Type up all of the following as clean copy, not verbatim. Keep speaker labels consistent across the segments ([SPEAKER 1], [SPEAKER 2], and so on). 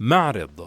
[SPEAKER 1] معرض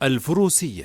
[SPEAKER 1] الفروسية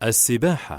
[SPEAKER 1] السباحة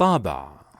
[SPEAKER 1] طابع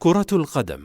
[SPEAKER 1] كرة القدم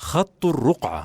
[SPEAKER 1] خط الرقعة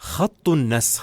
[SPEAKER 1] خط النسخ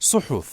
[SPEAKER 1] صحف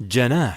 [SPEAKER 1] جناح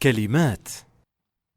[SPEAKER 1] كلمات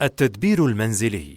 [SPEAKER 1] التدبير المنزلي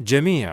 [SPEAKER 1] جميع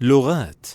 [SPEAKER 1] لغات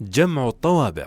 [SPEAKER 1] جمع الطوابع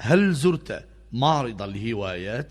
[SPEAKER 2] هل زرت معرض الهوايات؟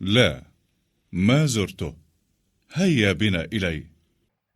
[SPEAKER 3] لا ما زرته هيا بنا إلي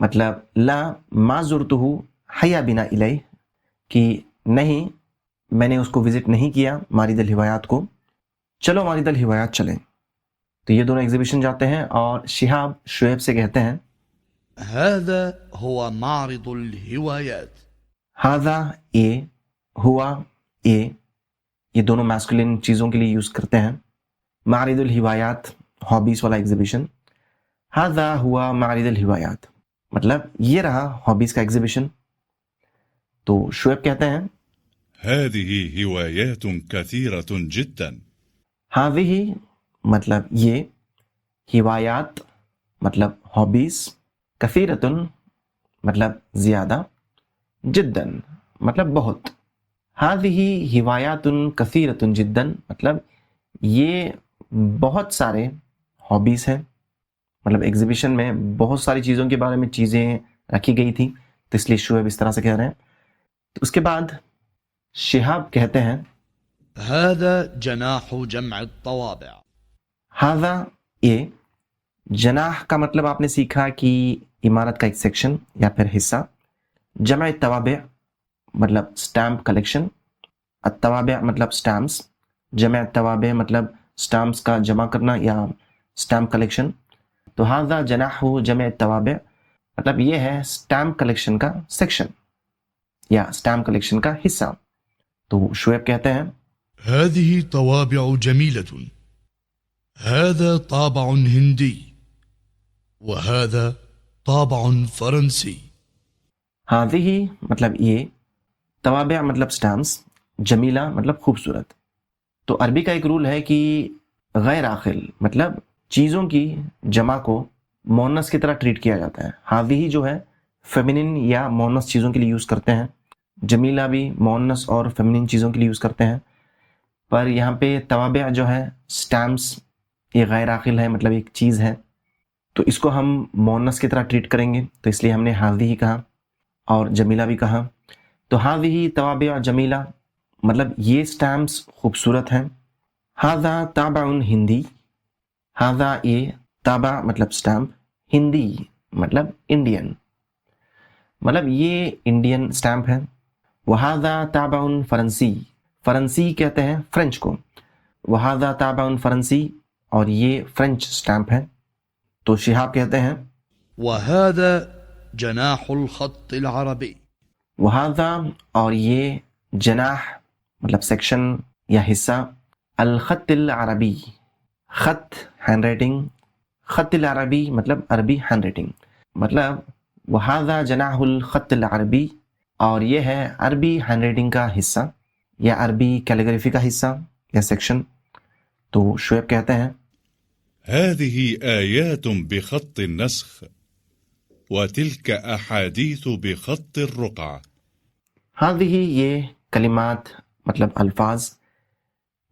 [SPEAKER 4] مطلب لا ما زرتہ حیا بنا الیہ کہ نہیں میں نے اس کو وزٹ نہیں کیا مارد الہوایات کو، چلو مارد الہوایات چلیں. تو یہ دونوں ایگزیبیشن جاتے ہیں اور شہاب شعیب سے کہتے ہیں
[SPEAKER 2] هذا هو معرض الهوايات.
[SPEAKER 4] ہاذا اے، ہوا اے، یہ دونوں میسکولین چیزوں کے لیے یوز کرتے ہیں. معرض الہوایات ہابیز والا ایگزیبیشن، ہاذا ہوا معرض الہوایات مطلب یہ رہا ہابیز کا ایگزیبیشن. تو شعیب کہتے ہیں
[SPEAKER 3] هذه هوايات كثيرة جدا.
[SPEAKER 4] ہاذہ مطلب یہ، ہوایات مطلب ہابیز، کثیرتن مطلب زیادہ، جداً مطلب بہت. ہاذہ ہوایات کثیرۃ جداً مطلب یہ بہت سارے ہابیز ہیں. مطلب ایگزیبیشن میں بہت ساری چیزوں کے بارے میں چیزیں رکھی گئی تھیں، تو اس لیے شعیب اس طرح سے کہہ رہے ہیں. تو اس کے بعد شہاب کہتے ہیں
[SPEAKER 2] هذا جناح جمع الطوابع.
[SPEAKER 4] ہاذا اے، جناح کا مطلب آپ نے سیکھا کہ عمارت کا ایک سیکشن یا پھر حصہ. جمع التوابع مطلب سٹامپ کلیکشن، التوابع مطلب سٹامپس، جمع التوابع مطلب سٹامپس کا جمع کرنا یا سٹامپ کلیکشن. تو ہاذا جناح جمع التوابع مطلب یہ ہے سٹامپ کلیکشن کا سیکشن یا سٹامپ کلیکشن کا حصہ. تو شعیب کہتے ہیں
[SPEAKER 2] هذه طوابع جميلة. هذا طابع هندي وهذا طابع فرنسي.
[SPEAKER 4] ہاذہ مطلب یہ، توابع مطلب سٹامپس، جمیلہ مطلب خوبصورت. تو عربی کا ایک رول ہے کہ غیر عاقل مطلب چیزوں کی جمع کو مونس کی طرح ٹریٹ کیا جاتا ہے. ہاذہ جو ہے فیمنن یا مونس چیزوں کے لیے یوز کرتے ہیں، جمیلہ بھی مونس اور فیمنن چیزوں کے لیے یوز کرتے ہیں. پر یہاں پہ توابع جو ہے سٹامپس، یہ غیر عاقل ہے مطلب ایک چیز ہے، تو اس کو ہم مونس کی طرح ٹریٹ کریں گے، تو اس لیے ہم نے ہاذہ کہا اور جمیلہ بھی کہا. تو ہاذہ توابع جمیلہ مطلب یہ سٹامپس خوبصورت ہیں. ہاذا طابع ہندی، ہاذا یہ، طابع مطلب سٹامپ، ہندی مطلب انڈین، مطلب یہ انڈین سٹامپ ہے. وہذا طابع فرنسی، فرنسی کہتے ہیں فرینچ کو. وہذا طابع فرنسی، اور یہ فرینچ سٹامپ ہے. تو شہاب کہتے ہیں
[SPEAKER 2] وهذا جناح الخط العربي.
[SPEAKER 4] وہذا اور یہ، جناح مطلب سیکشن یا حصہ، الخط العربی، خط ہینڈ رائٹنگ، خط العربی مطلب عربی ہینڈ رائٹنگ. مطلب وہذا جناح الخط العربی، اور یہ ہے عربی ہینڈ رائٹنگ کا حصہ یا عربی کیلیگرافی کا حصہ یا سیکشن. تو شعیب کہتے ہیں
[SPEAKER 3] هذه آيات بخط النسخ وتلك أحاديث بخط الرقعة.
[SPEAKER 4] ہاذہ یہ کلمات مطلب الفاظ،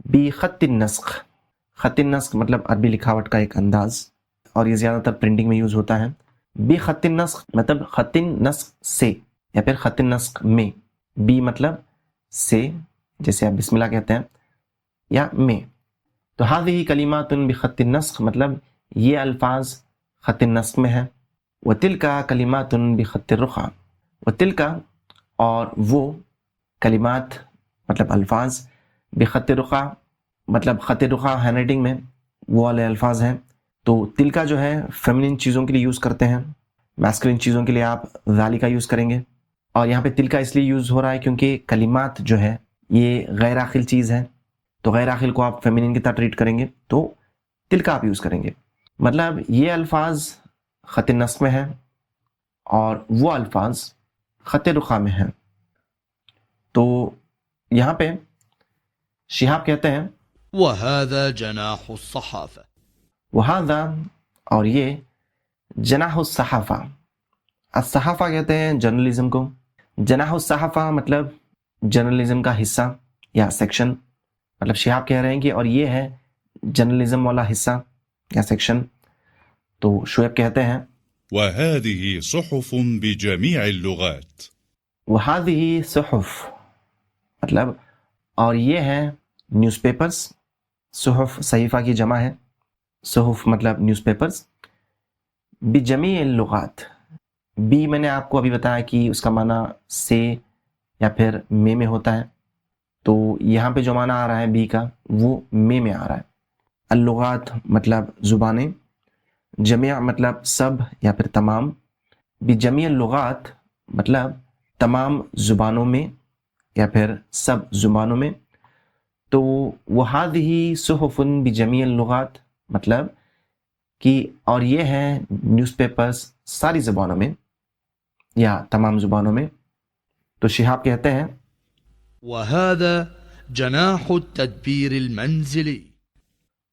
[SPEAKER 4] بخط النسخ، خط النسخ مطلب عربی لکھاوٹ کا ایک انداز، اور یہ زیادہ تر پرنٹنگ میں یوز ہوتا ہے. بخط النسخ مطلب خط النسخ سے یا پھر خط النسخ میں. بی مطلب سے، جیسے آپ بسم اللہ کہتے ہیں، یا میں. تو ہاذہ کلمات بخط النسخ مطلب یہ الفاظ خط النسخ میں ہیں. وتلک کلمات بخط الرقعہ، وتلک اور وہ، کلمات مطلب الفاظ، بخط الرقعہ مطلب خط رقعہ ہینڈ رائٹنگ میں وہ والے الفاظ ہیں. تو تلکا جو ہے فیمنن چیزوں کے لیے یوز کرتے ہیں، میسکولین چیزوں کے لیے آپ ذالکا یوز کریں گے. اور یہاں پہ تلکا اس لیے یوز ہو رہا ہے کیونکہ کلمات جو ہے یہ غیر عاقل چیز ہے، تو غیر عاقل کو آپ فیمنن کی طرح ٹریٹ کریں گے تو تلکا آپ یوز کریں گے. مطلب یہ الفاظ خط نسخ میں ہیں اور وہ الفاظ خط رقعہ میں ہیں. تو یہاں پہ شہاب کہتے ہیں
[SPEAKER 2] وهذا جناح الصحافة.
[SPEAKER 4] وہذا اور یہ، جناح الصحافہ، الصحافہ کہتے ہیں جرنلزم کو. جناح الصحافہ مطلب جرنلزم کا حصہ یا سیکشن. مطلب شہاب کہہ رہے ہیں کہ اور یہ ہے جرنلزم والا حصہ یا سیکشن. تو شعیب کہتے ہیں
[SPEAKER 3] وهذه صحف بجميع اللغات.
[SPEAKER 4] وهذه صحف مطلب اور یہ ہے نیوز پیپرز. صحف صحیفہ کی جمع ہے، صحف مطلب نیوز پیپرز. بجمیع اللغات بی میں نے آپ کو ابھی بتایا کہ اس کا معنی سے یا پھر میں ہوتا ہے، تو یہاں پہ جو معنی آ رہا ہے بی کا وہ میں آ رہا ہے۔ اللغات مطلب زبانیں، جميع مطلب سب یا پھر تمام، بجمیع اللغات مطلب تمام زبانوں میں یا پھر سب زبانوں میں۔ تو وَهَذِهِ صُحُفٌ بجمیع اللغات مطلب کہ اور یہ ہے نیوز پیپرز ساری زبانوں میں یا تمام زبانوں میں۔ تو شہاب کہتے ہیں
[SPEAKER 2] وهذا جناح التدبير المنزلي.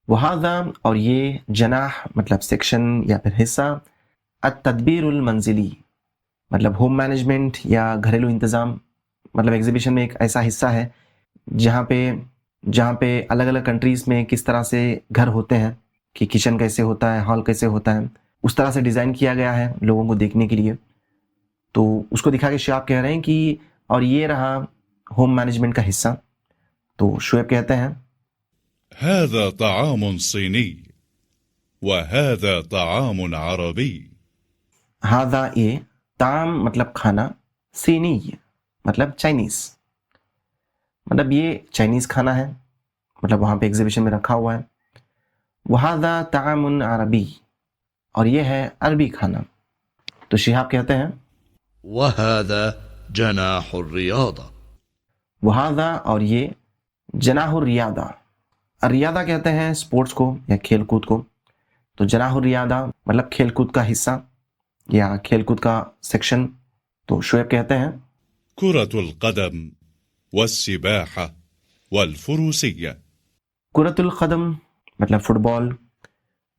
[SPEAKER 4] وَهَذَا اور یہ جناح مطلب سیکشن یا پھر حصہ، التدبیر المنزلی مطلب ہوم مینجمنٹ یا گھریلو انتظام، مطلب ایگزیبیشن میں ایک ایسا حصہ ہے جہاں پہ الگ الگ کنٹریز میں کس طرح سے گھر ہوتے ہیں، کہ کچن کیسے ہوتا ہے، ہال کیسے ہوتا ہے، اس طرح سے ڈیزائن کیا گیا ہے لوگوں کو دیکھنے کے لیے۔ تو اس کو دکھا کے شعیب کہہ رہے ہیں کہ اور یہ رہا ہوم مینجمنٹ کا حصہ۔ تو شعیب کہتے ہیں
[SPEAKER 3] هذا طعام صيني وهذا طعام عربي.
[SPEAKER 4] ہاذا یہ، طعام مطلب کھانا، صینی مطلب چائنیز، مطلب یہ چائنیز کھانا ہے، مطلب وہاں پہ ایگزیبیشن میں رکھا ہوا ہے۔ وہذا طعام عربی اور یہ ہے عربی کھانا۔ تو شہاب کہتے ہیں
[SPEAKER 2] وهذا جناح الرياضة.
[SPEAKER 4] وہذا اور یہ جناح الریاضہ، الریاضہ کہتے ہیں سپورٹس کو یا کھیل کود کو، تو جناح الریاضہ مطلب کھیل کود کا حصہ یا کھیل کود کا سیکشن۔ تو شعیب کہتے ہیں
[SPEAKER 3] كرة القدم والسباحة والفروسية.
[SPEAKER 4] کرۃ القدم مطلب فٹ بال،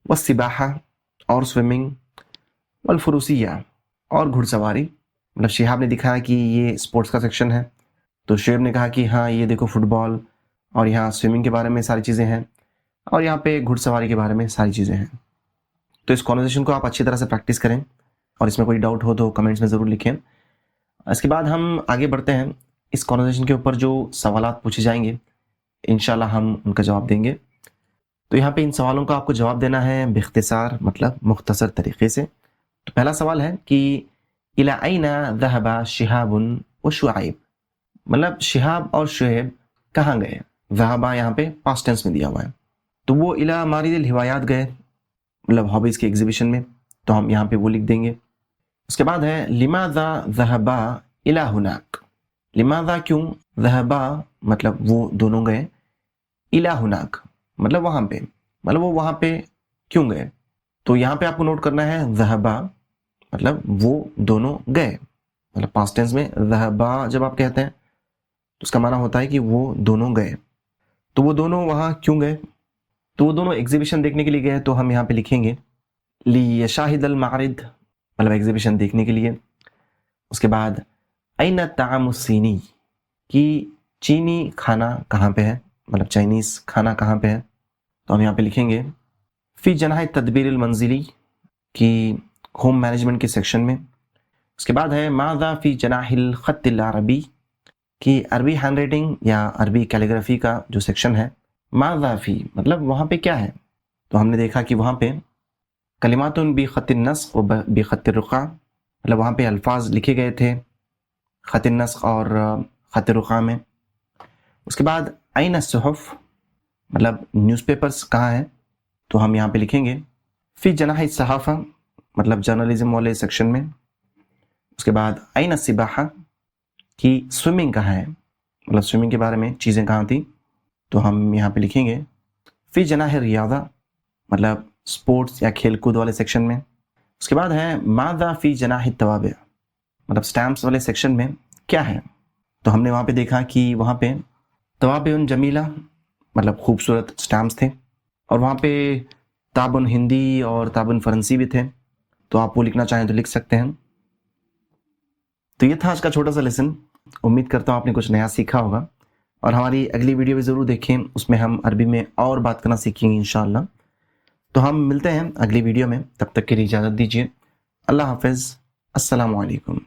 [SPEAKER 4] والسباحہ اور سوئمنگ، والفروسیہ اور گھڑ سواری۔ مطلب شہاب نے دکھایا کہ یہ سپورٹس کا سیکشن ہے، تو شعیب نے کہا کہ ہاں یہ دیکھو فٹ بال، اور یہاں سوئمنگ کے بارے میں ساری چیزیں ہیں، اور یہاں پہ گھڑ سواری کے بارے میں ساری چیزیں ہیں۔ تو اس کانورسیشن کو آپ اچھی طرح سے پریکٹس کریں، اور اس میں کوئی ڈاؤٹ ہو تو کمنٹس میں ضرور لکھیں۔ اس کے بعد ہم آگے بڑھتے ہیں، اس کانورسیشن کے اوپر جو سوالات پوچھے جائیں گے انشاءاللہ ہم ان کا جواب دیں گے۔ تو یہاں پہ ان سوالوں کا آپ کو جواب دینا ہے باختصار مطلب مختصر طریقے سے۔ تو پہلا سوال ہے کہ الی این ذهب شہاب وشعیب، مطلب شہاب اور شعیب کہاں گئے؟ ذهب یہاں پہ پاسٹ ٹینس میں دیا ہوا ہے، تو وہ الی مارد الہوایات گئے، مطلب ہابیز کی ایگزیبیشن میں، تو ہم یہاں پہ وہ لکھ دیں گے۔ اس کے بعد ہے لماذا ذهب الی هناك، لماذا کیوں، ذهب مطلب وہ دونوں گئے، الی هناك مطلب وہاں پہ، مطلب وہ وہاں پہ کیوں گئے۔ تو یہاں پہ آپ کو نوٹ کرنا ہے ذهب مطلب وہ دونوں گئے، مطلب پاسٹ ٹینس میں ذهب جب آپ کہتے ہیں تو اس کا معنی ہوتا ہے کہ وہ دونوں گئے۔ تو وہ دونوں وہاں کیوں گئے؟ تو وہ دونوں ایگزیبیشن دیکھنے کے لیے گئے، تو ہم یہاں پہ لکھیں گے لیشاہد المعرض مطلب ایگزیبیشن دیکھنے کے لیے۔ اس کے بعد این الطعام الصینی، کہ چینی کھانا کہاں پہ ہے، مطلب چائنیز کھانا کہاں پہ ہے، تو ہم یہاں پہ لکھیں گے فی جناح التدبیر المنزلی، کی ہوم مینجمنٹ کے سیکشن میں۔ اس کے بعد ہے ماذا فی جناح الخط العربی، کی عربی ہینڈ رائٹنگ یا عربی کیلیگرافی کا جو سیکشن ہے، ماذا فی مطلب وہاں پہ کیا ہے، تو ہم نے دیکھا کہ وہاں پہ کلمات بخط النسخ و بخط الرقعہ، مطلب وہاں پہ الفاظ لکھے گئے تھے خط النسخ اور خط الرقعہ میں۔ اس کے بعد این الصحف مطلب نیوز پیپرز کہاں ہیں، تو ہم یہاں پہ لکھیں گے فی جناح الصحافہ مطلب جرنلزم والے سیکشن میں۔ اس کے بعد این السباحہ، کی سوئمنگ کہاں ہے، مطلب سوئمنگ کے بارے میں چیزیں کہاں تھیں، تو ہم یہاں پہ لکھیں گے فی جناح الریاضہ مطلب سپورٹس یا کھیل کود والے سیکشن میں۔ اس کے بعد ہے ماذا فی جناح التوابع مطلب سٹیمپس والے سیکشن میں کیا ہے، تو ہم نے وہاں پہ دیکھا کہ وہاں پہ توابع جمیلہ مطلب خوبصورت سٹیمپس تھے، اور وہاں پہ تابن ہندی اور تابن فرنسی بھی تھے، تو آپ وہ لکھنا چاہیں تو لکھ سکتے ہیں۔ تو یہ تھا آج کا چھوٹا سا لیسن، امید کرتا ہوں آپ نے کچھ نیا سیکھا ہوگا، اور ہماری اگلی ویڈیو بھی ضرور دیکھیں، اس میں ہم عربی میں اور بات کرنا سیکھیں گے انشاءاللہ۔ تو ہم ملتے ہیں اگلی ویڈیو میں، تب تک کے لیے اجازت دیجیے، اللہ حافظ، السلام علیکم۔